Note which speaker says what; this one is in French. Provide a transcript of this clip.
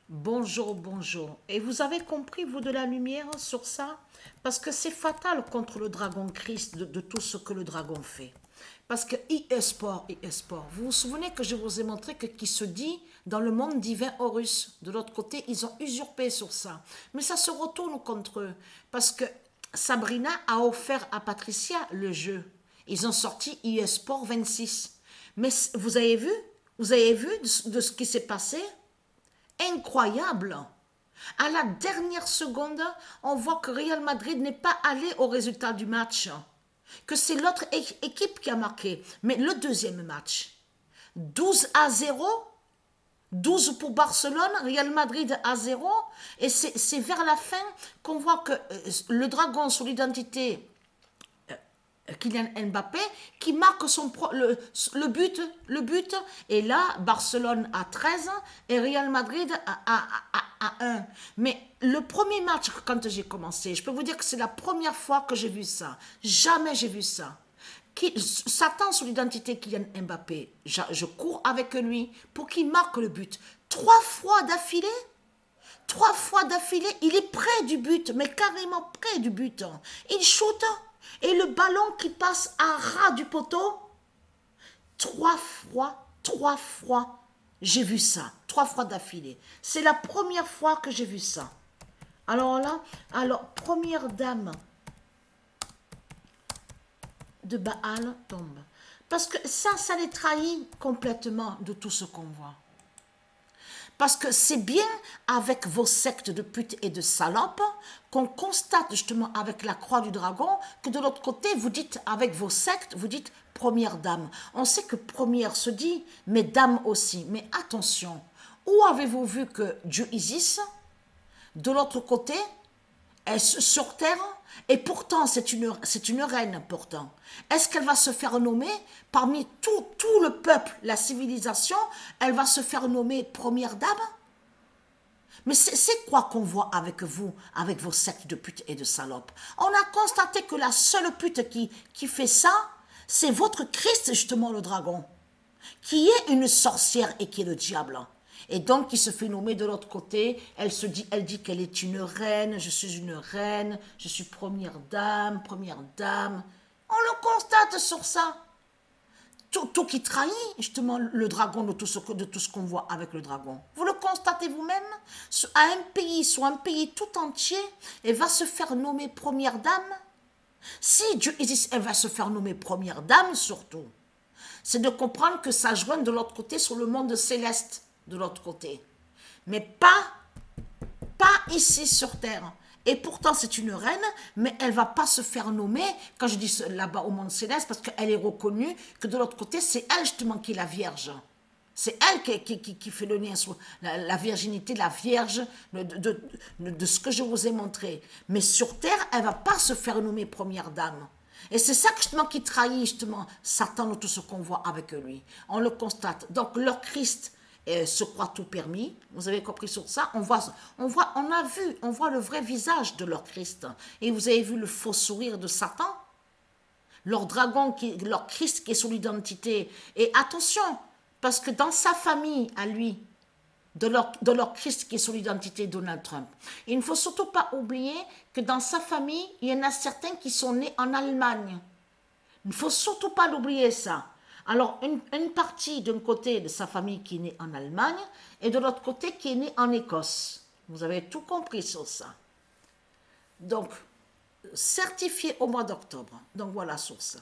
Speaker 1: Bonjour, bonjour. Et vous avez compris, vous, de la lumière sur ça? Parce que c'est fatal contre le dragon Christ de tout ce que le dragon fait. Parce que e-sport, e-sport, vous vous souvenez que je vous ai montré que qui se dit dans le monde divin Horus. De l'autre côté, ils ont usurpé sur ça. Mais ça se retourne contre eux. Parce que Sabrina a offert à Patricia le jeu. Ils ont sorti e-sport 26. Mais vous avez vu? Vous avez vu de ce qui s'est passé? Incroyable. À la dernière seconde, on voit que Real Madrid n'est pas allé au résultat du match, que c'est l'autre équipe qui a marqué. Mais le deuxième match, 12-0, 12 pour Barcelone, Real Madrid à 0, et c'est vers la fin qu'on voit que le dragon sur l'identité Kylian Mbappé qui marque le but et là Barcelone à 13 et Real Madrid à 1. Mais le premier match quand j'ai commencé, je peux vous dire que c'est la première fois que j'ai vu ça. Jamais j'ai vu ça. S'attend sur l'identité Kylian Mbappé. Je cours avec lui pour qu'il marque le but. 3 fois d'affilée. 3 fois d'affilée, il est près du but, mais carrément près du but. Il shoot et le ballon qui passe à ras du poteau. 3 fois, j'ai vu ça. 3 fois d'affilée. C'est la première fois que j'ai vu ça. Alors là, première dame de Baal tombe. Parce que ça les trahit complètement de tout ce qu'on voit. Parce que c'est bien avec vos sectes de putes et de salopes qu'on constate justement avec la croix du dragon que de l'autre côté, vous dites avec vos sectes, vous dites première dame. On sait que première se dit, mais dame aussi. Mais attention, où avez-vous vu que Dieu Isis, de l'autre côté, est sur terre, et pourtant c'est une reine pourtant. Est-ce qu'elle va se faire nommer parmi tout le peuple, la civilisation, elle va se faire nommer première dame? Mais c'est quoi qu'on voit avec vous, avec vos sectes de putes et de salopes? On a constaté que la seule pute qui fait ça, c'est votre Christ justement le dragon, qui est une sorcière et qui est le diable. Et donc, qui se fait nommer de l'autre côté, elle dit qu'elle est une reine, je suis une reine, je suis première dame. On le constate sur ça. Tout qui trahit justement le dragon de tout ce qu'on voit avec le dragon. Vous le constatez vous-même sur un pays tout entier, elle va se faire nommer première dame. Si Dieu existe, elle va se faire nommer première dame surtout. C'est de comprendre que ça joint de l'autre côté sur le monde céleste. De l'autre côté. Mais pas ici sur Terre. Et pourtant, c'est une reine, mais elle va pas se faire nommer, quand je dis là-bas au monde céleste, parce qu'elle est reconnue que de l'autre côté, c'est elle justement qui est la Vierge. C'est elle qui fait le lien sur la virginité, la Vierge, de ce que je vous ai montré. Mais sur Terre, elle va pas se faire nommer première dame. Et c'est ça justement qui trahit justement Satan de tout ce qu'on voit avec lui. On le constate. Donc leur Christ se croit tout permis. Vous avez compris sur ça? On voit le vrai visage de leur Christ. Et vous avez vu le faux sourire de Satan? Leur dragon, leur Christ qui est sur l'identité. Et attention, parce que dans sa famille, à lui, de leur Christ qui est sur l'identité Donald Trump, il ne faut surtout pas oublier que dans sa famille, il y en a certains qui sont nés en Allemagne. Il ne faut surtout pas l'oublier ça. Alors, une partie d'un côté de sa famille qui est née en Allemagne et de l'autre côté qui est née en Écosse. Vous avez tout compris sur ça. Donc, certifié au mois d'octobre. Donc, voilà sur ça.